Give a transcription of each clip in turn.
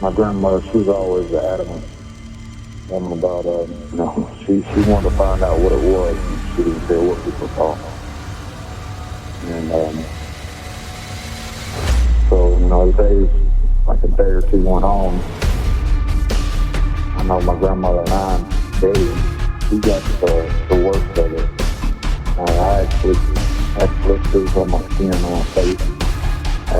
my grandmother, she was always the adamant woman about, she wanted to find out what it was, and she didn't care what people thought. And so, the days, like a day or two went on, I know my grandmother and I, Dave, he got the worst of it. I actually had blisters on my skin, on my face. I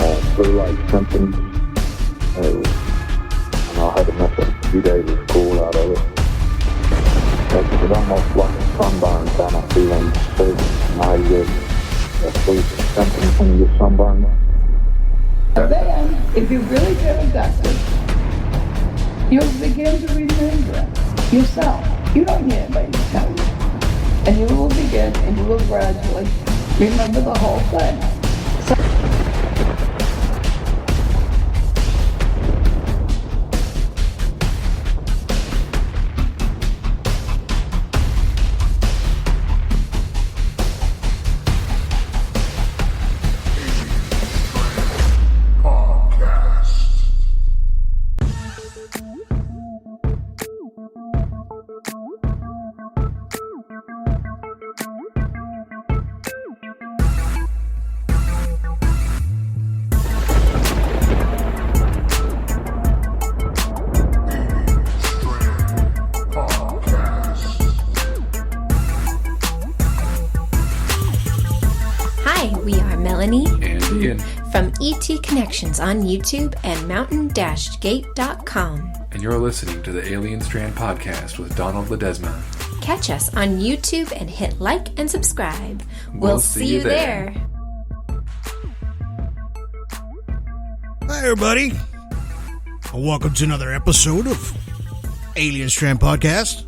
had flu-like symptoms. I had to miss a few days of school out of it. It was almost like a sunburn kind of feeling. So now you get flu symptoms when you get sunburned. Then, if you really feel abducted, you'll begin to remember it yourself. You don't need anybody to tell you. And you will begin, and you will gradually remember the whole thing. From ET Connections on YouTube and mountain-gate.com. And you're listening to the Alien Strand podcast with Donald Ledesma. Catch us on YouTube and hit like and subscribe. We'll see you there. Hi, everybody. Welcome to another episode of Alien Strand podcast.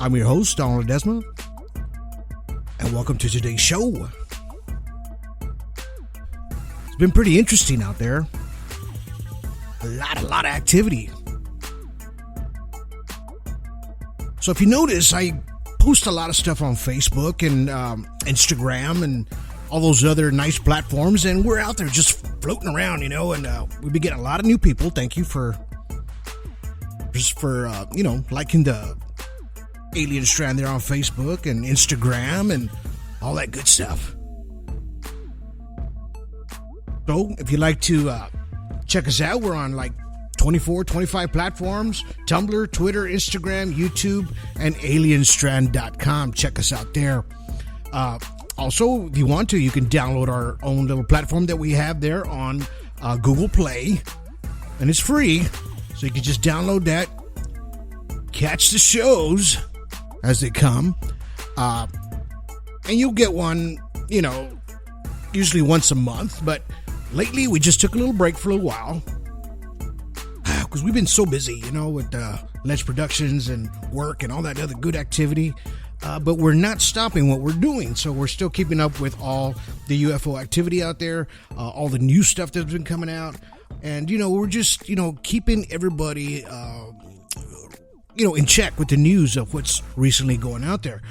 I'm your host, Donald Ledesma. And welcome to today's show. Been pretty interesting out there. A lot of activity. So if you notice, I post a lot of stuff on Facebook and Instagram and all those other nice platforms, and we're out there just floating around, and we've been getting a lot of new people. Thank you for liking the Alien Strand there on Facebook and Instagram and all that good stuff. So, if you'd like to check us out, we're on like 24, 25 platforms: Tumblr, Twitter, Instagram, YouTube, and alienstrand.com. Check us out there. Also, if you want to, you can download our own little platform that we have there on Google Play, and it's free. So you can just download that, catch the shows as they come, and you'll get one, usually once a month, but lately, we just took a little break for a little while because we've been so busy, with Ledge Productions and work and all that other good activity. But we're not stopping what we're doing. So we're still keeping up with all the UFO activity out there, all the new stuff that's been coming out. And, we're just, keeping everybody, in check with the news of what's recently going out there.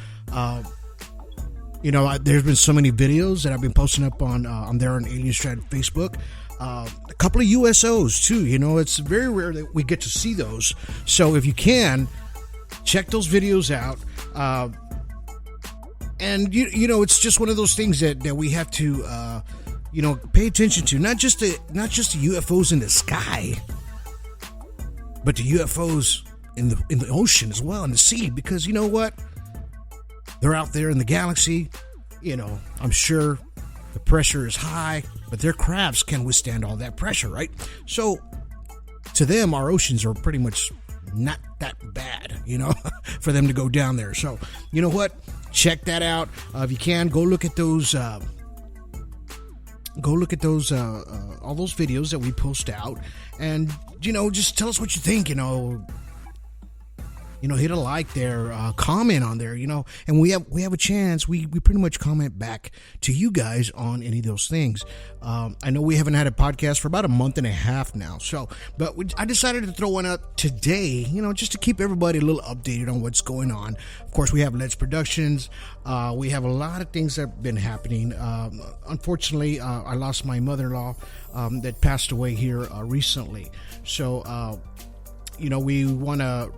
There's been so many videos that I've been posting up on there on Alien Strand Facebook. A couple of USOs too. It's very rare that we get to see those. So if you can, check those videos out. And it's just one of those things that we have to pay attention to. Not just the UFOs in the sky, but the UFOs in the ocean as well, in the sea. Because you know what? They're out there in the galaxy, I'm sure the pressure is high, but their crafts can withstand all that pressure, right? So, to them, our oceans are pretty much not that bad, for them to go down there. So, you know what? Check that out. If you can, go look at those, all those videos that we post out, and, just tell us what you think, hit a like there, comment on there, and we have a chance. We pretty much comment back to you guys on any of those things. I know we haven't had a podcast for about a month and a half now, but I decided to throw one out today, just to keep everybody a little updated on what's going on. Of course, we have Let's Productions. We have a lot of things that have been happening. Unfortunately, I lost my mother-in-law that passed away here recently. So, we want to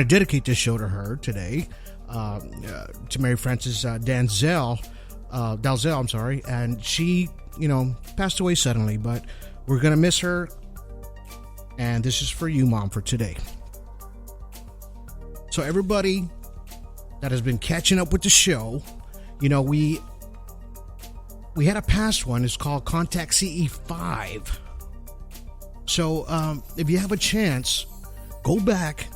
dedicate this show to her today, to Mary Frances Dalzell, and she, passed away suddenly, but we're going to miss her, and this is for you, Mom, for today. So everybody that has been catching up with the show, we had a past one. It's called Contact CE5. So if you have a chance, go back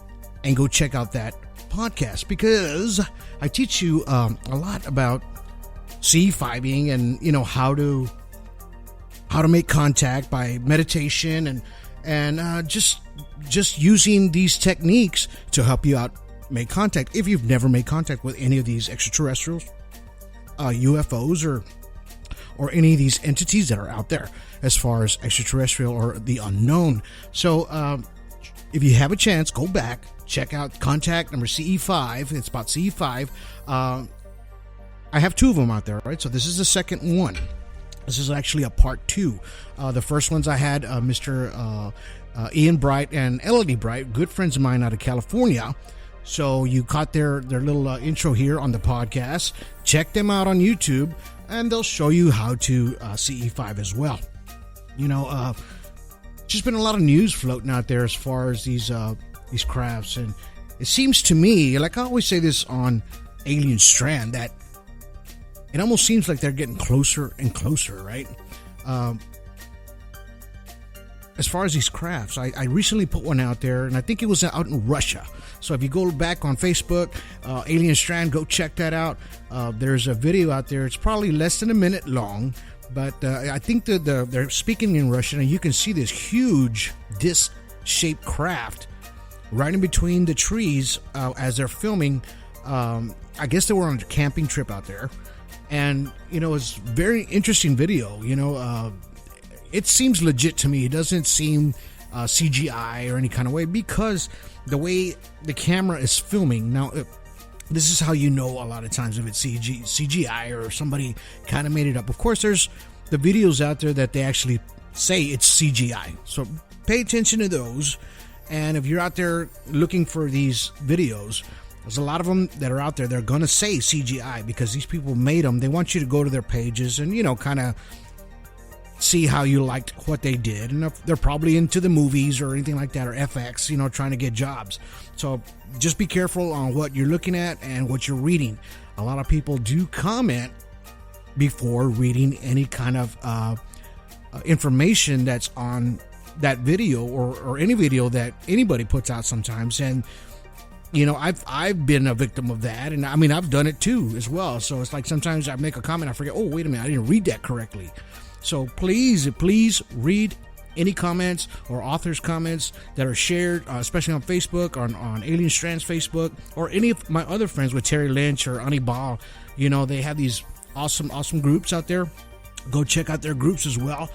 and go check out that podcast, because I teach you a lot about CE5ing and how to make contact by meditation and just using these techniques to help you out make contact if you've never made contact with any of these extraterrestrials, UFOs, or any of these entities that are out there as far as extraterrestrial or the unknown. So if you have a chance, go back, check out contact number CE5. It's about CE5. I have 2 of them out there, right? So this is the second one. This is actually a part 2. The first ones I had Mr. Ian Bright and Elodie Bright, good friends of mine out of California. So you caught their little intro here on the podcast. Check them out on YouTube, and they'll show you how to CE5 as well. Just been a lot of news floating out there as far as these crafts, and it seems to me, like I always say this on Alien Strand, that it almost seems like they're getting closer and closer, right? As far as these crafts, I recently put one out there, and I think it was out in Russia. So if you go back on Facebook, Alien Strand, go check that out. There's a video out there. It's probably less than a minute long, but I think that they're speaking in Russian, and you can see this huge disc-shaped craft right in between the trees as they're filming. I guess they were on a camping trip out there, and it's very interesting video. It seems legit to me. It doesn't seem CGI or any kind of way, because the way the camera is filming. Now, this is how a lot of times if it's CGI or somebody kind of made it up. Of course, there's the videos out there that they actually say it's CGI. So pay attention to those. And if you're out there looking for these videos, there's a lot of them that are out there. They're going to say CGI because these people made them. They want you to go to their pages and, kind of see how you liked what they did, and they're probably into the movies or anything like that, or FX, trying to get jobs. So just be careful on what you're looking at and what you're reading. A lot of people do comment before reading any kind of information that's on that video or any video that anybody puts out sometimes. And I've been a victim of that, and I've done it too as well. So it's like sometimes I make a comment, I forget, oh wait a minute, I didn't read that correctly. So please read any comments or authors' comments that are shared, especially on Facebook, on Alien Strand's Facebook, or any of my other friends with Terry Lynch or Ani Ball. They have these awesome groups out there. Go check out their groups as well.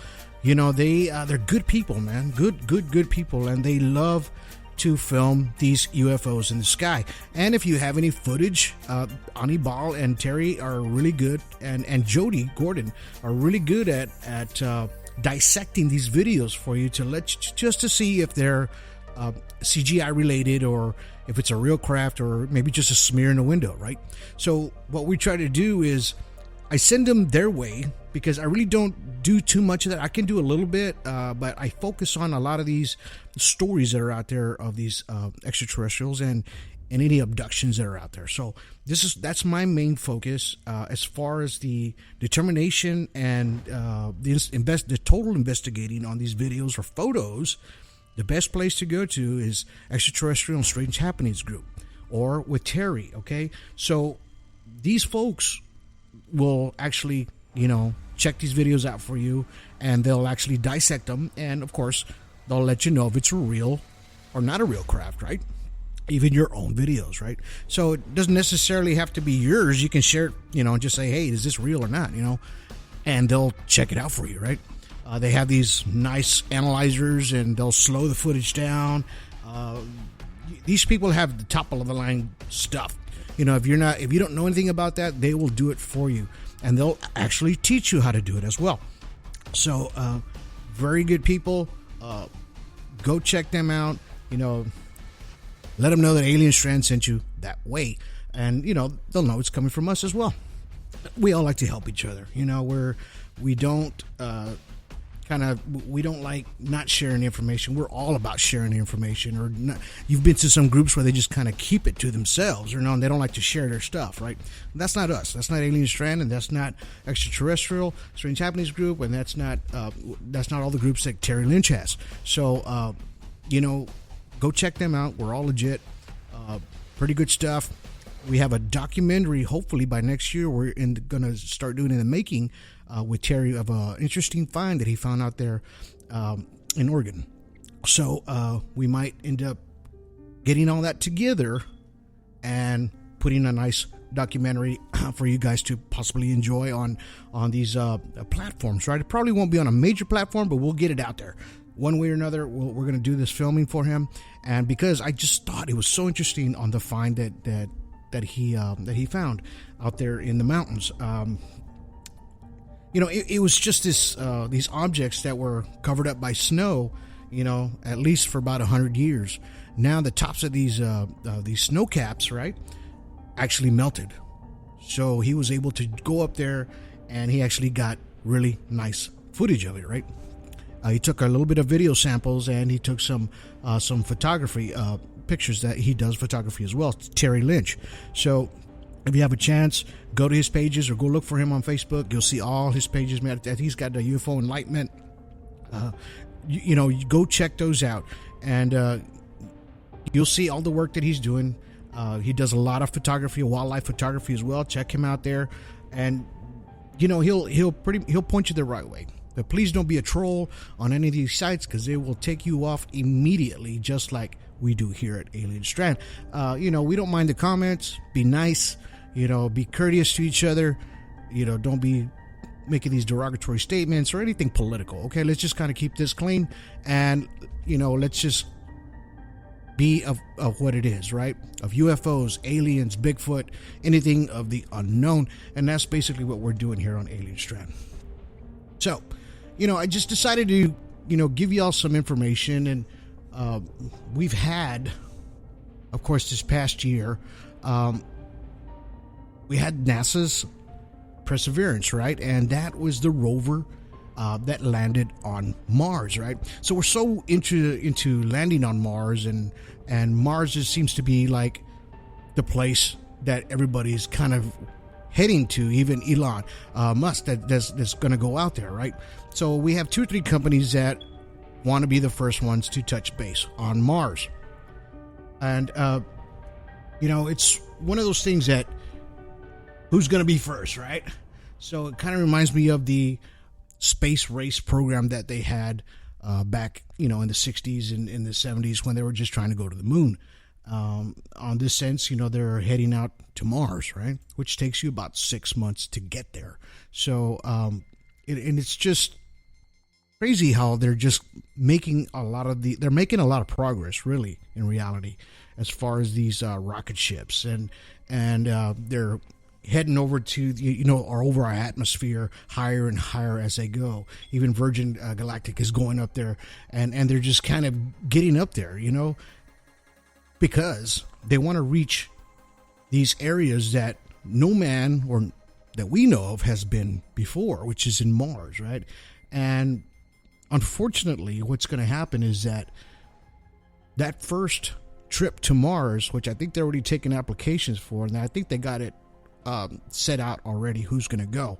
They're good people, man. Good people, and they love to film these UFOs in the sky. And if you have any footage, Ani Ball and Terry are really good, and Jody Gordon are really good at dissecting these videos for you just to see if they're CGI related, or if it's a real craft, or maybe just a smear in the window, right? So what we try to do is I send them their way, because I really don't do too much of that. I can do a little bit, but I focus on a lot of these stories that are out there of these extraterrestrials and any abductions that are out there. So that's my main focus as far as the determination and the total investigating on these videos or photos. The best place to go to is Extraterrestrial and Strange Happenings group, or with Terry. Okay, so these folks will actually check these videos out for you, and they'll actually dissect them, and of course they'll let you know if it's a real or not a real craft, right? Even your own videos, right? So it doesn't necessarily have to be yours. You can share it, and just say, hey, is this real or not, and they'll check it out for you, right? They have these nice analyzers, and they'll slow the footage down. These people have the top of the line stuff. If you don't know anything about that, they will do it for you, and they'll actually teach you how to do it as well. So, very good people. Go check them out. Let them know that Alien Strand sent you that way, and they'll know it's coming from us as well. We all like to help each other. We don't we don't like not sharing information. We're all about sharing information. Or not, you've been to some groups where they just kind of keep it to themselves, and they don't like to share their stuff, right? That's not us. That's not Alien Strand, and that's not Extraterrestrial Strange Happenings Group, and that's not all the groups that Terry Lynch has. So, go check them out. We're all legit. Pretty good stuff. We have a documentary, hopefully by next year, we're going to start doing in the making with Terry of an interesting find that he found out there in Oregon. So we might end up getting all that together and putting a nice documentary for you guys to possibly enjoy on these platforms, right? It probably won't be on a major platform, but we'll get it out there. One way or another, we're going to do this filming for him, and because I just thought it was so interesting on the find that he found out there in the mountains. It was just these objects that were covered up by snow, at least for about 100 years. Now the tops of these snow caps, right, actually melted. So he was able to go up there, and he actually got really nice footage of it, right? He took a little bit of video samples, and he took some photography pictures. That he does photography as well, Terry Lynch. So if you have a chance, go to his pages or go look for him on Facebook. You'll see all his pages. Man, he's got the UFO Enlightenment. You go check those out, and you'll see all the work that he's doing. He does a lot of photography, wildlife photography as well. Check him out there, and he'll point you the right way. But please don't be a troll on any of these sites, because they will take you off immediately, just like we do here at Alien Strand. We don't mind the comments. Be nice. Be courteous to each other. Don't be making these derogatory statements or anything political. Okay, let's just kind of keep this clean, and let's just be of what it is, right? Of UFOs, aliens, Bigfoot, anything of the unknown, and that's basically what we're doing here on Alien Strand. So, I just decided to, give y'all some information, and we've had, of course, this past year, we had NASA's Perseverance, right? And that was the rover that landed on Mars, right? So we're so into landing on Mars, and Mars just seems to be like the place that everybody's kind of heading to, even Elon Musk that's going to go out there, right? So we have 2 or 3 companies that want to be the first ones to touch base on Mars. And, it's one of those things that who's going to be first, right? So it kind of reminds me of the space race program that they had back, in the 60s and in the 70s when they were just trying to go to the moon. On this sense, they're heading out to Mars, right? Which takes you about 6 months to get there. So, and it's just crazy how they're just making they're making a lot of progress, really, in reality, as far as these rocket ships, and they're heading over to or over our atmosphere higher and higher as they go. Even Virgin Galactic is going up there, and they're just kind of getting up there, because they want to reach these areas that no man or that we know of has been before, which is in Mars, right? And unfortunately, what's going to happen is that first trip to Mars, which I think they're already taking applications for, and I think they got it set out already who's going to go.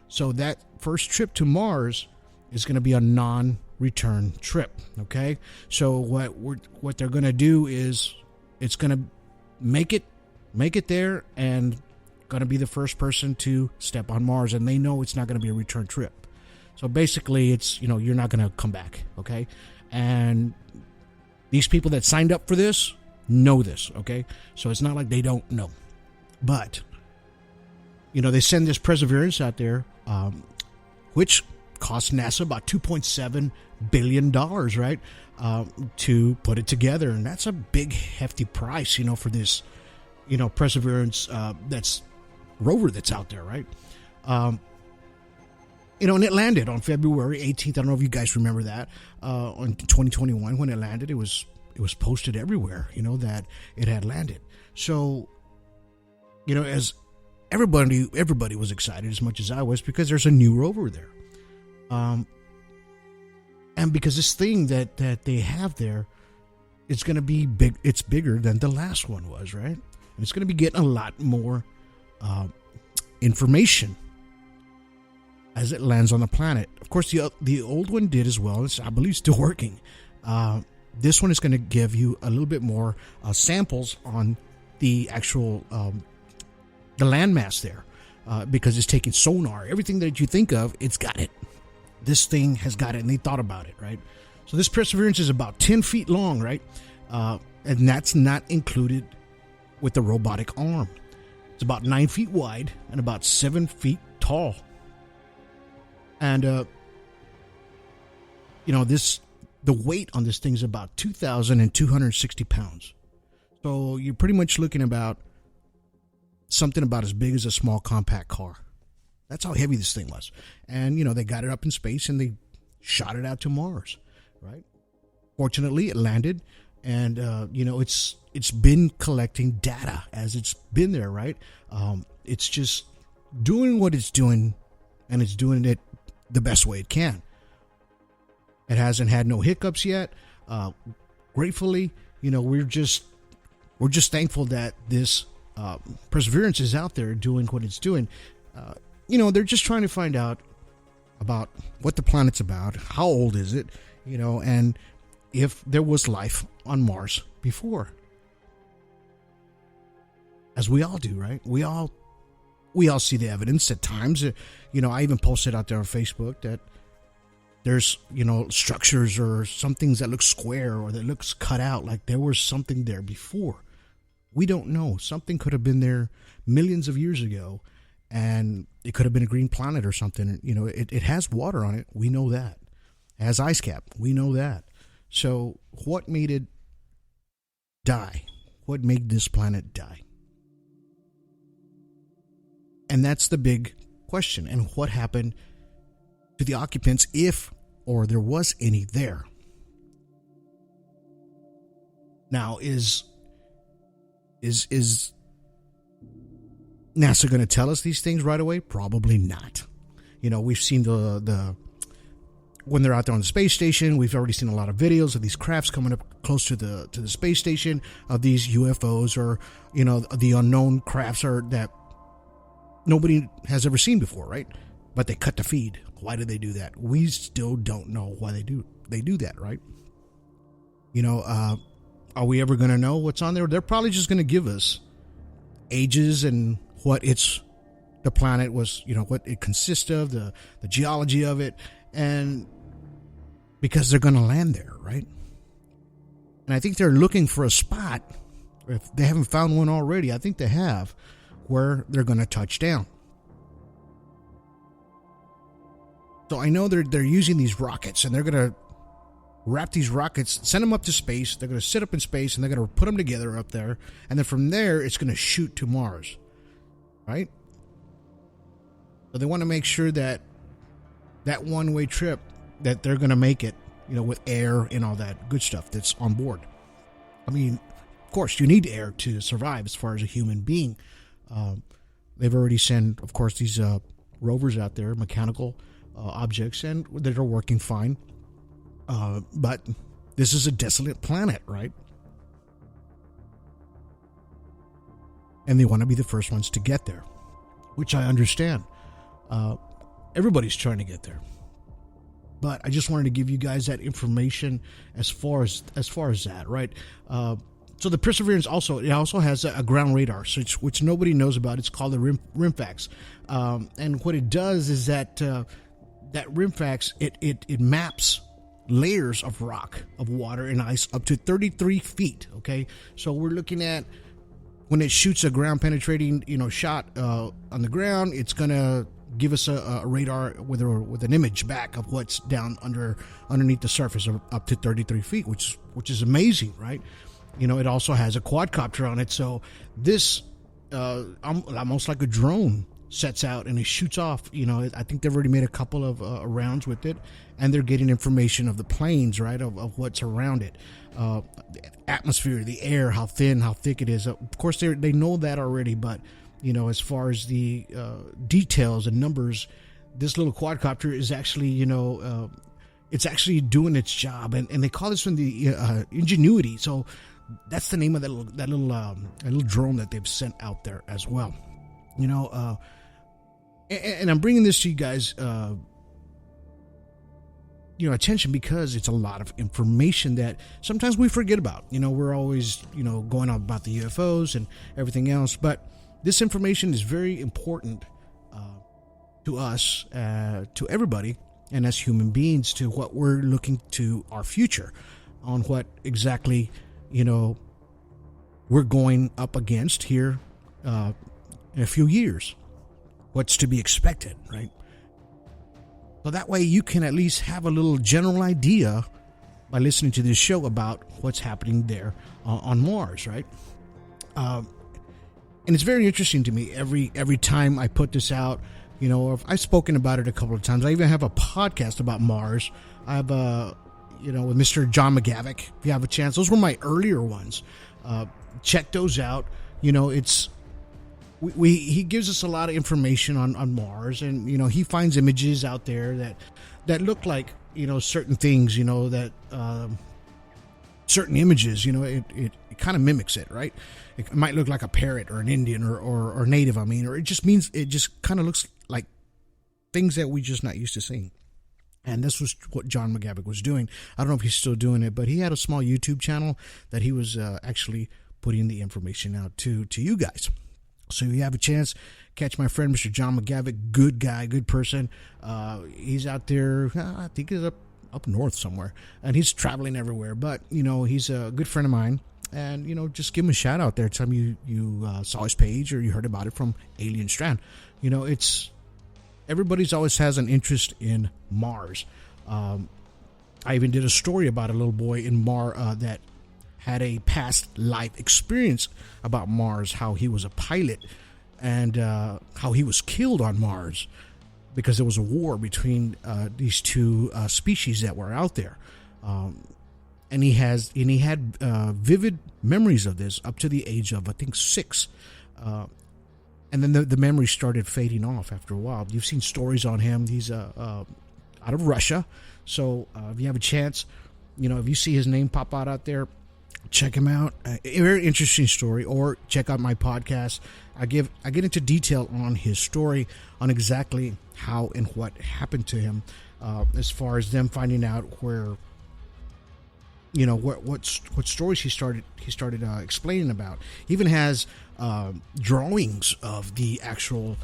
So that first trip to Mars is going to be a non-return trip, okay? So what they're going to do is it's going to make it there, and going to be the first person to step on Mars, and they know it's not going to be a return trip. So basically, it's you're not going to come back, okay? And These people that signed up for this know this, okay? So it's not like they don't know. But, they send this Perseverance out there, which cost NASA about $2.7 billion, right, to put it together. And that's a big, hefty price, for this, Perseverance that's rover that's out there, right? And it landed on February 18th. I don't know if you guys remember that. On 2021, when it landed, it was posted everywhere, that it had landed. So, as everybody was excited as much as I was, because there's a new rover there. And because this thing that they have there, it's going to be big. It's bigger than the last one was, right? And it's going to be getting a lot more information as it lands on the planet. Of course, the old one did as well. It's, I believe, still working. This one is going to give you a little bit more samples on the actual the landmass there, because it's taking sonar. Everything that you think of, it's got it. This thing has got it, and they thought about it, right? So this Perseverance is about 10 feet long, right? And that's not included with the robotic arm. It's about 9 feet wide and about 7 feet tall. And, the weight on this thing is about 2,260 pounds. So you're pretty much looking about something about as big as a small compact car. That's how heavy this thing was. And, they got it up in space and they shot it out to Mars, right? Fortunately, it landed, and, it's been collecting data as it's been there, right? It's just doing what it's doing, and it's doing it the best way it can. It hasn't had no hiccups yet. Gratefully, we're just thankful that this Perseverance is out there doing what it's doing. They're just trying to find out about what the planet's about, how old is it, and if there was life on Mars before. As we all do, right? We all see the evidence at times. I even posted out there on Facebook that there's, structures or some things that look square or that looks cut out, like there was something there before. We don't know. Something could have been there millions of years ago, and it could have been a green planet or something. It has water on it. We know that. It has ice cap. We know that. So what made it die? What made this planet die? And that's the big question. And what happened to the occupants, if or there was any there? Now, is NASA going to tell us these things right away? Probably not. We've seen the when they're out there on the space station, we've already seen a lot of videos of these crafts coming up close to the space station, of these UFOs, or the unknown crafts that nobody has ever seen before, right? But they cut the feed. Why did they do that? We still don't know why they do that, right? Are we ever going to know what's on there? They're probably just going to give us ages and what the planet was, what it consists of, the geology of it, and because they're going to land there, right? And I think they're looking for a spot, if they haven't found one already, I think they have, where they're going to touch down. So I know they're using these rockets, and they're going to wrap these rockets, send them up to space. They're going to sit up in space, and they're going to put them together up there. And then from there, it's going to shoot to Mars, right? So they want to make sure that one-way trip, that they're going to make it, with air and all that good stuff that's on board. I mean, of course, you need air to survive as far as a human being. They've already sent, of course, these rovers out there, mechanical objects, and that are working fine. But this is a desolate planet, right? And they want to be the first ones to get there, which I understand. Everybody's trying to get there. But I just wanted to give you guys that information as far as that, right? So the Perseverance also has a ground radar, which nobody knows about. It's called the RIMFAX. And what it does is that RIMFAX, it maps layers of rock, of water and ice up to 33 feet. Okay, so we're looking at when it shoots a ground penetrating, shot on the ground, it's gonna give us a radar with an image back of what's down underneath the surface of up to 33 feet, which is amazing, right? It also has a quadcopter on it, so this almost like a drone sets out and it shoots off. I think they've already made a couple of rounds with it, and they're getting information of the planes, right, of what's around it, the atmosphere, the air, how thin, how thick it is. Of course, they know that already, but as far as the details and numbers, this little quadcopter is actually, it's actually doing its job, and they call this one the Ingenuity. So that's the name of that little drone that they've sent out there as well. And I'm bringing this to you guys, attention, because it's a lot of information that sometimes we forget about. We're always, going on about the UFOs and everything else, but this information is very important to us, to everybody, and as human beings, to what we're looking to our future, on what exactly, we're going up against here in a few years, what's to be expected, right? So that way you can at least have a little general idea by listening to this show about what's happening there on Mars, right? And it's very interesting to me every time I put this out. I've spoken about it a couple of times. I even have a podcast about Mars. I have with Mr. John McGavick. If you have a chance, those were my earlier ones. Check those out. He gives us a lot of information on Mars, and he finds images out there that look like certain things. That certain images. It kind of mimics it, right? It might look like a parrot or an Indian or native. Or it just kind of looks like things that we just not used to seeing. And this was what John McGavick was doing. I don't know if he's still doing it, but he had a small YouTube channel that he was actually putting the information out to you guys. So if you have a chance, catch my friend, Mr. John McGavick. Good guy, good person. He's out there, I think he's up north somewhere, and he's traveling everywhere. But, he's a good friend of mine. And, just give him a shout out there. Tell him you saw his page or you heard about it from Alien Strand. Everybody's always has an interest in Mars. I even did a story about a little boy in Mars that had a past life experience about Mars, how he was a pilot and how he was killed on Mars because there was a war between these two species that were out there. And he had vivid memories of this up to the age of, I think, 6. And then the memory started fading off after a while. You've seen stories on him. He's out of Russia. So if you have a chance, if you see his name pop out there, check him out. A very interesting story. Or check out my podcast. I get into detail on his story, on exactly how and what happened to him, as far as them finding out where, what stories he started explaining about. He even has drawings of the actual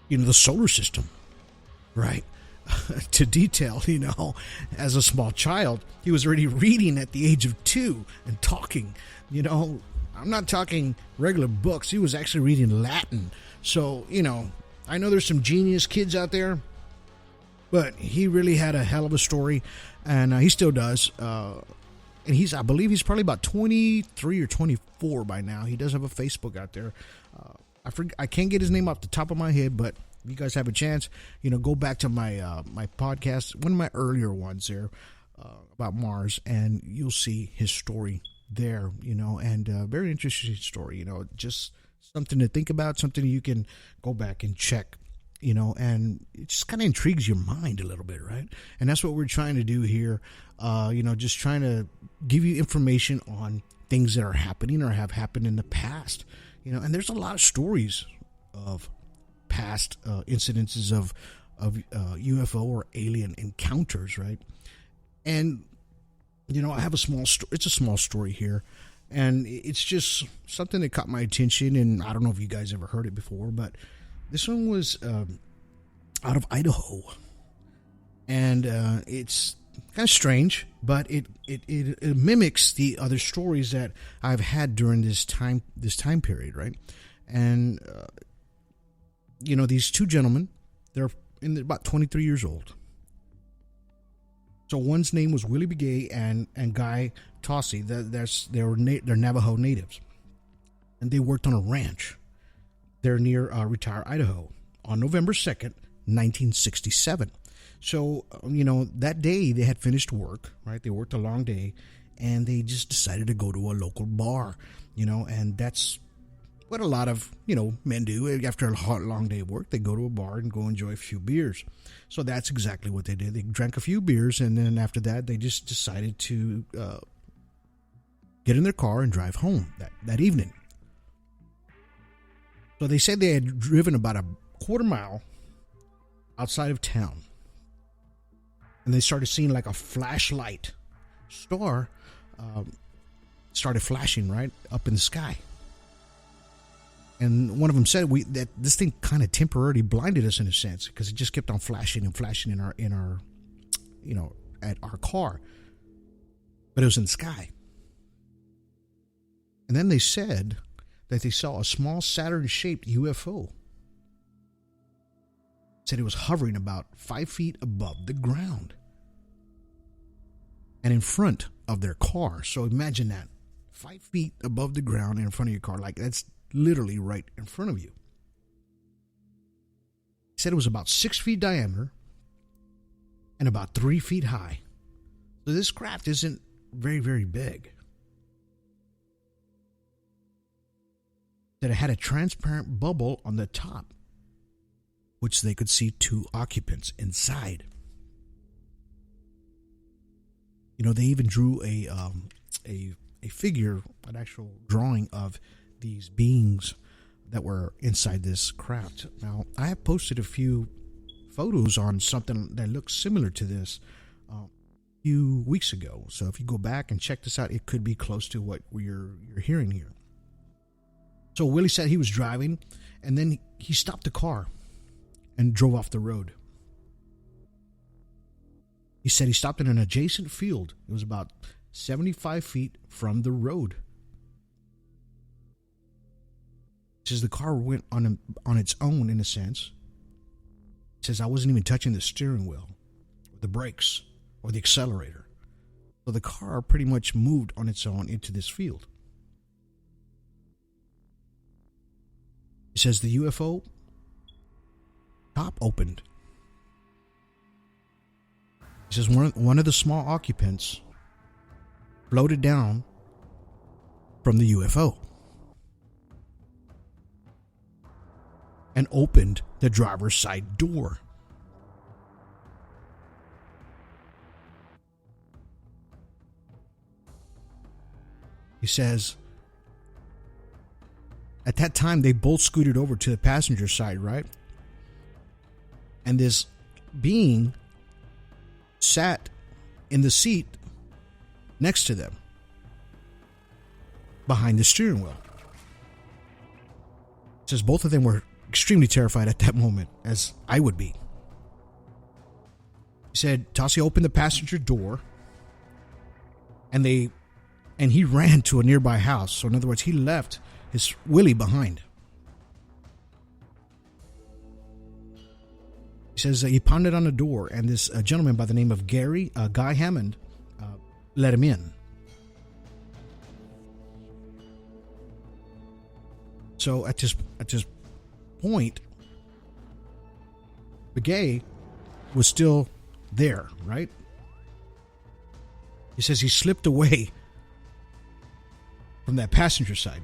the solar system, right? To detail. As a small child, he was already reading at the age of 2 and talking. I'm not talking regular books. He was actually reading Latin. So I know there's some genius kids out there, but he really had a hell of a story, and he still does. And I believe he's probably about 23 or 24 by now. He does have a Facebook out there. I can't get his name off the top of my head, but if you guys have a chance, go back to my my podcast, one of my earlier ones there about Mars, and you'll see his story there. And very interesting story. Just something to think about, something you can go back and check. And it just kind of intrigues your mind a little bit, right? And that's what we're trying to do here. Just trying to give you information on things that are happening or have happened in the past. And there's a lot of stories of past incidences of UFO or alien encounters, right? And I have it's a small story here, and it's just something that caught my attention. And I don't know if you guys ever heard it before, but this one was out of Idaho. And it's kind of strange, but it mimics the other stories that I've had during this time period, right? And these two gentlemen, they're about 23 years old. So one's name was Willie Begay and Guy Tossi. They're Navajo natives, and they worked on a ranch. They're near Retire, Idaho, on November 2nd, 1967. So, that day they had finished work, right? They worked a long day, and they just decided to go to a local bar, and that's what a lot of, men do. After a long day of work, they go to a bar and go enjoy a few beers. So that's exactly what they did. They drank a few beers, and then after that, they just decided to get in their car and drive home that evening. So they said they had driven about a quarter mile outside of town, and they started seeing like a flashlight star started flashing right up in the sky. And one of them said that this thing kind of temporarily blinded us in a sense, because it just kept on flashing and flashing in our at our car, but it was in the sky. And then they said that they saw a small Saturn-shaped UFO. Said it was hovering about 5 feet above the ground and in front of their car. So imagine that, 5 feet above the ground and in front of your car. Like, that's literally right in front of you. He said it was about 6 feet diameter and about 3 feet high. So this craft isn't very, very big. That it had a transparent bubble on the top, which they could see two occupants inside. They even drew a figure, an actual drawing of these beings that were inside this craft. Now, I have posted a few photos on something that looks similar to this a few weeks ago. So if you go back and check this out, it could be close to what you're hearing here. So Willie said he was driving, and then he stopped the car and drove off the road. He said he stopped in an adjacent field. It was about 75 feet from the road. He says the car went on its own, in a sense. He says I wasn't even touching the steering wheel, or the brakes, or the accelerator. So the car pretty much moved on its own into this field. He says the UFO top opened. He says one of the small occupants floated down from the UFO and opened the driver's side door. He says at that time they both scooted over to the passenger side, right? And this being sat in the seat next to them, behind the steering wheel. It says both of them were extremely terrified at that moment, as I would be. He said Tossi opened the passenger door, and he ran to a nearby house. So in other words, he left his Willie behind. He says he pounded on the door, and this gentleman by the name of Guy Hammond, let him in. So at this point, Begay was still there, right? He says he slipped away from that passenger side.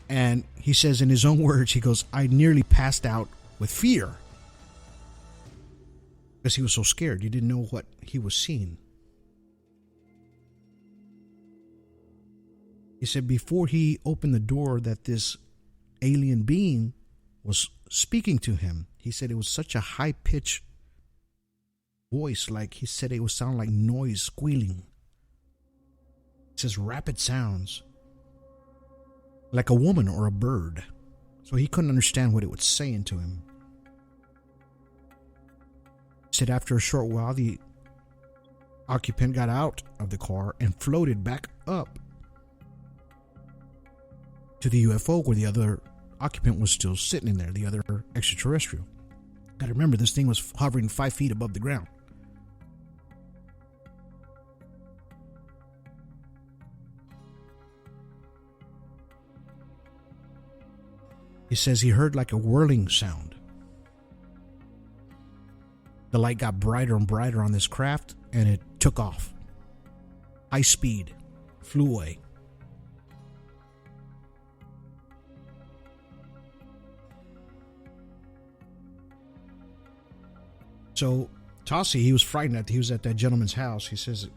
And he says in his own words, he goes, I nearly passed out with fear. Because he was so scared. He didn't know what he was seeing. He said before he opened the door that this alien being was speaking to him, he said it was such a high-pitched voice, like he said it would sound like noise, squealing. It says rapid sounds, like a woman or a bird. So he couldn't understand what it was saying to him. He said after a short while, the occupant got out of the car and floated back up to the UFO where the other occupant was still sitting in there, the other extraterrestrial. Gotta remember, this thing was hovering 5 feet above the ground. He says he heard like a whirling sound. The light got brighter and brighter on this craft, and it took off. High speed, flew away. So Tossie, he was frightened. He was at that gentleman's house. He says,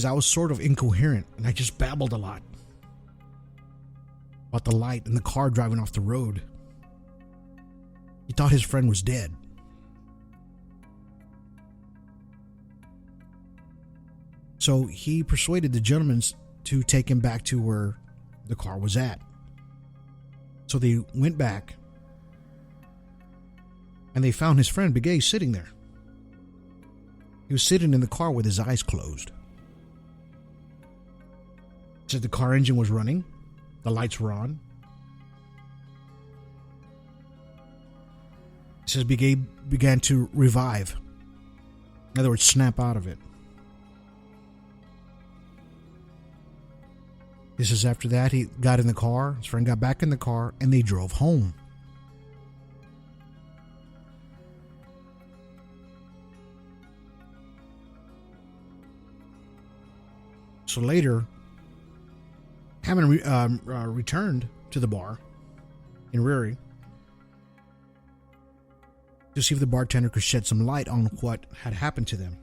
I was sort of incoherent, and I just babbled a lot about the light and the car driving off the road. He thought his friend was dead. So he persuaded the gentleman to take him back to where the car was at. So they went back, and they found his friend Begay sitting there. He was sitting in the car with his eyes closed. Said the car engine was running. The lights were on. He says Begay began to revive. In other words, snap out of it. He says after that, he got in the car. His friend got back in the car, and they drove home. So later, Hammond returned to the bar in Rary to see if the bartender could shed some light on what had happened to them,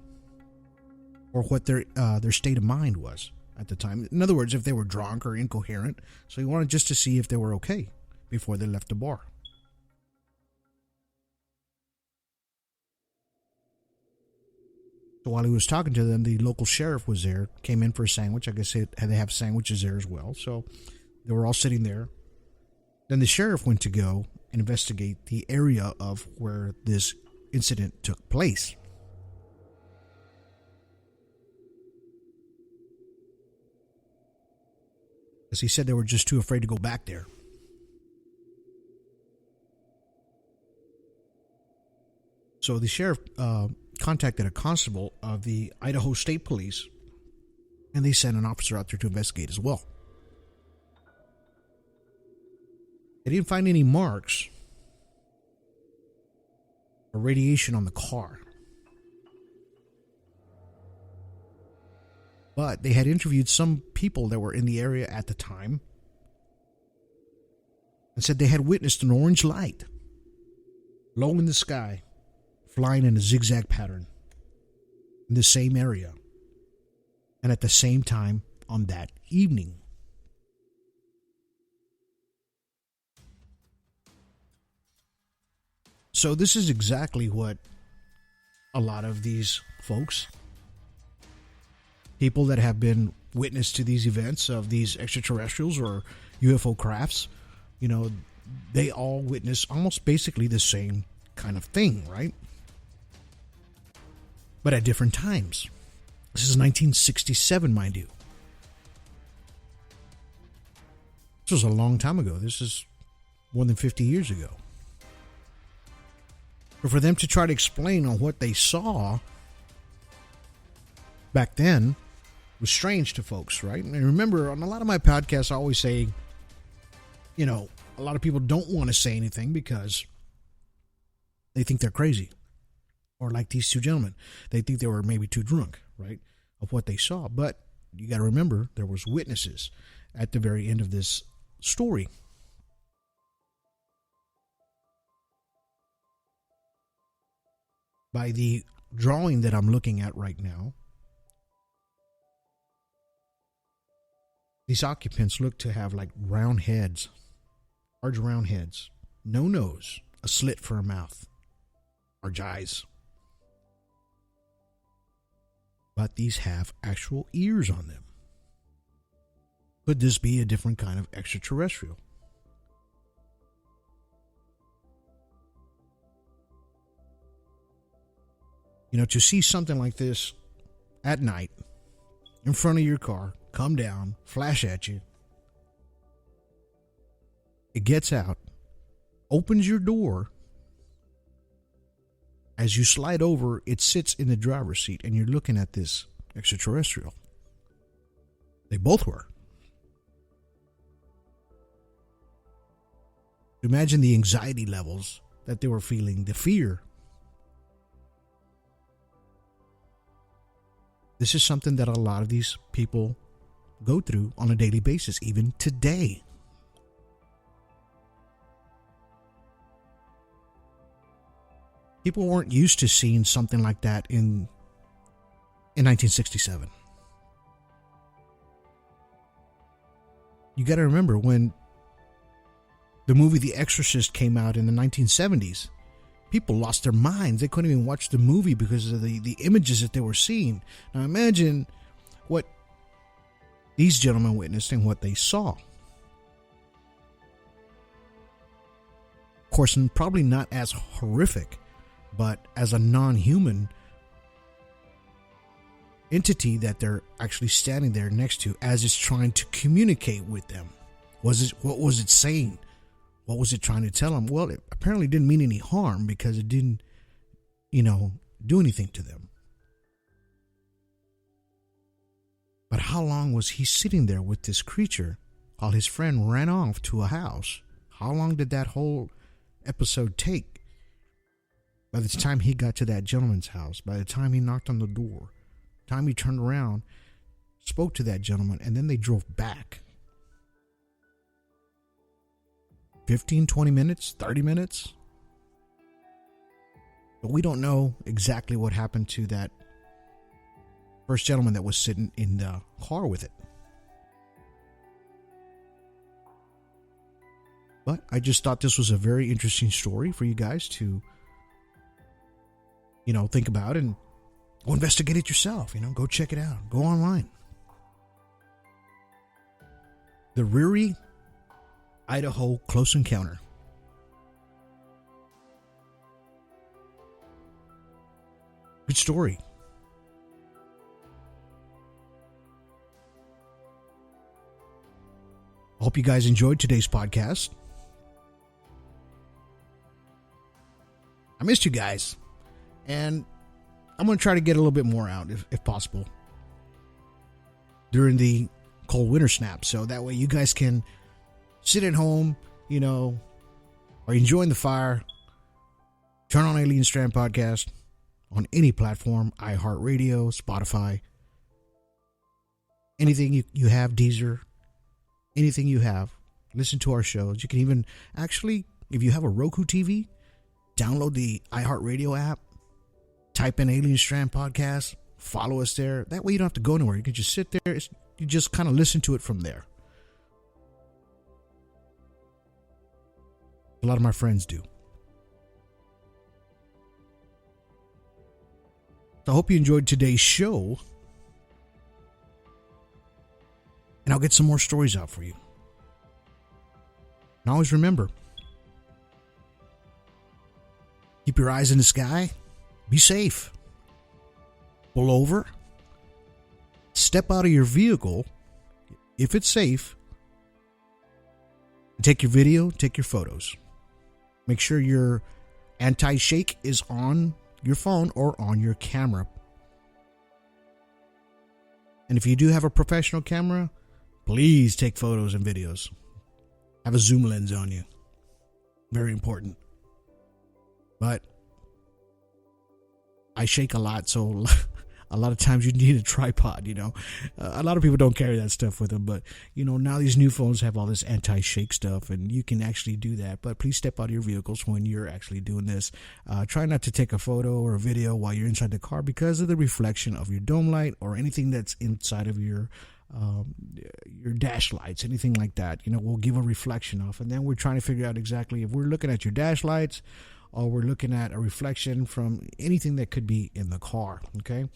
or what their state of mind was at the time. In other words, if they were drunk or incoherent. So he wanted just to see if they were okay before they left the bar. So while he was talking to them, the local sheriff was there, came in for a sandwich. I guess they have sandwiches there as well. So they were all sitting there. Then the sheriff went to go and investigate the area of where this incident took place. As he said, they were just too afraid to go back there. So the sheriff contacted a constable of the Idaho State Police, and they sent an officer out there to investigate as well. They didn't find any marks or radiation on the car. But they had interviewed some people that were in the area at the time and said they had witnessed an orange light low in the sky, flying in a zigzag pattern in the same area and at the same time on that evening. So this is exactly what a lot of these folks, people that have been witness to these events of these extraterrestrials or UFO crafts, they all witness almost basically the same kind of thing, right? But at different times. This is 1967, mind you. This was a long time ago. This is more than 50 years ago. But for them to try to explain on what they saw back then was strange to folks, right? And remember, on a lot of my podcasts, I always say, a lot of people don't want to say anything because they think they're crazy. Or like these two gentlemen, they think they were maybe too drunk, right, of what they saw. But you got to remember, there was witnesses at the very end of this story. By the drawing that I'm looking at right now, these occupants look to have like round heads, large round heads, no nose, a slit for a mouth, large eyes. But these have actual ears on them. Could this be a different kind of extraterrestrial? To see something like this at night in front of your car, come down, flash at you. It gets out, opens your door. As you slide over, it sits in the driver's seat, and you're looking at this extraterrestrial. They both were. Imagine the anxiety levels that they were feeling, the fear. This is something that a lot of these people go through on a daily basis, even today. People weren't used to seeing something like that in 1967. You got to remember when the movie The Exorcist came out in the 1970s, people lost their minds. They couldn't even watch the movie because of the images that they were seeing. Now imagine what these gentlemen witnessed and what they saw. Of course, probably not as horrific, but as a non-human entity that they're actually standing there next to as it's trying to communicate with them. What was it saying? What was it trying to tell them? Well, it apparently didn't mean any harm because it didn't, do anything to them. But how long was he sitting there with this creature while his friend ran off to a house? How long did that whole episode take? By the time he got to that gentleman's house, by the time he knocked on the door, time he turned around, spoke to that gentleman, and then they drove back. 15, 20 minutes, 30 minutes. But we don't know exactly what happened to that first gentleman that was sitting in the car with it. But I just thought this was a very interesting story for you guys to, think about and go investigate it yourself. Go check it out. Go online. The Riri, Idaho Close Encounter. Good story. I hope you guys enjoyed today's podcast. I missed you guys. And I'm going to try to get a little bit more out if possible during the cold winter snap. So that way you guys can sit at home, or enjoying the fire. Turn on Alien Strand Podcast on any platform, iHeartRadio, Spotify, anything you have, Deezer, anything you have. Listen to our shows. You can even actually, if you have a Roku TV, download the iHeartRadio app, type in Alien Strand Podcast, follow us there. That way you don't have to go anywhere. You can just sit there. You just kind of listen to it from there. A lot of my friends do. So I hope you enjoyed today's show. And I'll get some more stories out for you. And always remember, keep your eyes in the sky. Be safe. Pull over. Step out of your vehicle if it's safe. Take your video, take your photos. Make sure your anti-shake is on your phone or on your camera. And if you do have a professional camera, please take photos and videos. Have a zoom lens on you. Very important. But I shake a lot, so a lot of times you need a tripod, A lot of people don't carry that stuff with them, but, now these new phones have all this anti-shake stuff, and you can actually do that. But please step out of your vehicles when you're actually doing this. Try not to take a photo or a video while you're inside the car because of the reflection of your dome light or anything that's inside of your dash lights, anything like that, will give a reflection off. And then we're trying to figure out exactly if we're looking at your dash lights or we're looking at a reflection from anything that could be in the car, okay?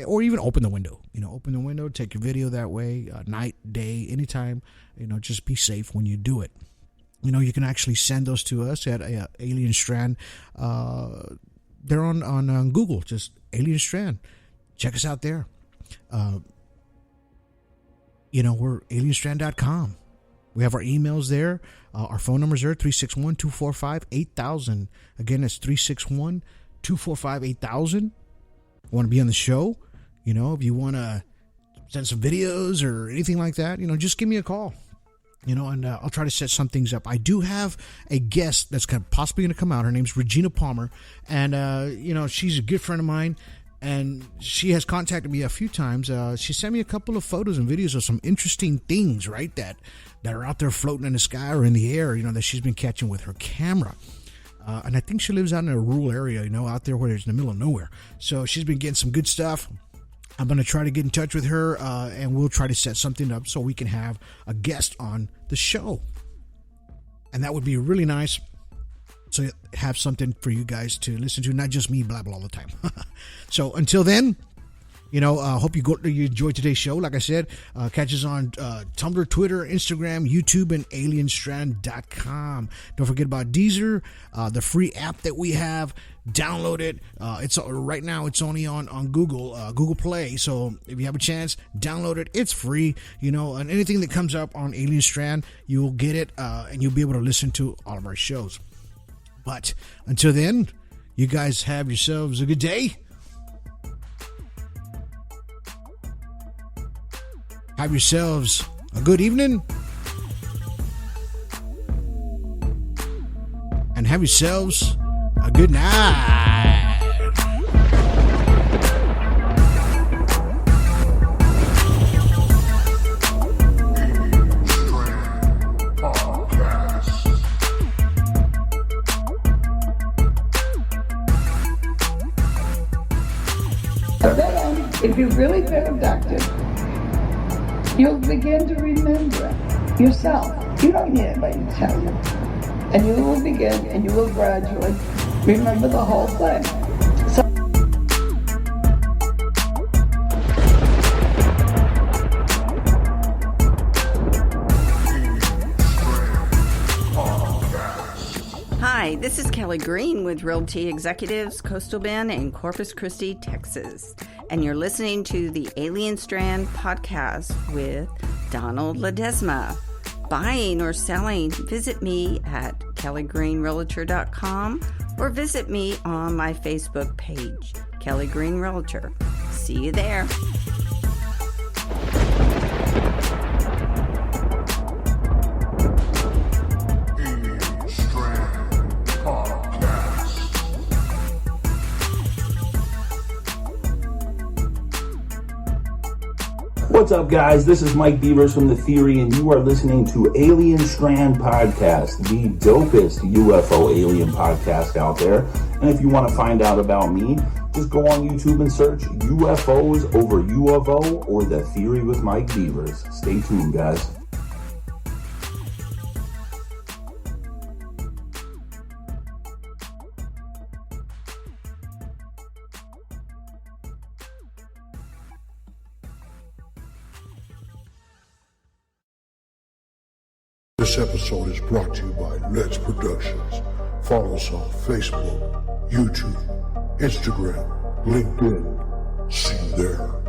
Or even open the window, open the window, take your video that way, night, day, anytime, just be safe when you do it. You can actually send those to us at Alien Strand. They're on Google, just Alien Strand. Check us out there. We're alienstrand.com. We have our emails there. Our phone numbers there, 361-245-8000. Again, that's 361-245-8000. Want to be on the show? If you want to send some videos or anything like that, just give me a call. And I'll try to set some things up. I do have a guest that's possibly going to come out. Her name's Regina Palmer. And, she's a good friend of mine. And she has contacted me a few times. She sent me a couple of photos and videos of some interesting things, right, that are out there floating in the sky or in the air, that she's been catching with her camera. And I think she lives out in a rural area, out there where there's in the middle of nowhere. So she's been getting some good stuff. I'm going to try to get in touch with her, and we'll try to set something up so we can have a guest on the show. And that would be really nice. So have something for you guys to listen to, not just me blabble all the time. So until then, hope you enjoyed today's show. Like I said, catch us on Tumblr, Twitter, Instagram, YouTube, and alienstrand.com. Don't forget about Deezer, the free app that we have. Download it. It's right now. It's only on Google Play. So if you have a chance, download it. It's free. And anything that comes up on Alien Strand, you'll get it, and you'll be able to listen to all of our shows. But until then, you guys have yourselves a good day. Have yourselves a good evening. And have yourselves a good night. Then, if you've really been abducted, you'll begin to remember yourself. You don't need anybody to tell you. And you will begin, and you will gradually remember the whole thing. Hi, this is Kelly Green with Realty Executives, Coastal Bend, and Corpus Christi, Texas. And you're listening to the Alien Strand podcast with Donald Ledesma. Buying or selling, visit me at kellygreenrealtor.com or visit me on my Facebook page, Kelly Green Realtor. See you there. What's up, guys? This is Mike Beavers from The Theory, and you are listening to Alien Strand Podcast, the dopest UFO alien podcast out there. And if you want to find out about me, just go on YouTube and search UFOs over UFO or The Theory with Mike Beavers. Stay tuned, guys. This episode is brought to you by Let's Productions. Follow us on Facebook, YouTube, Instagram, LinkedIn. See you there.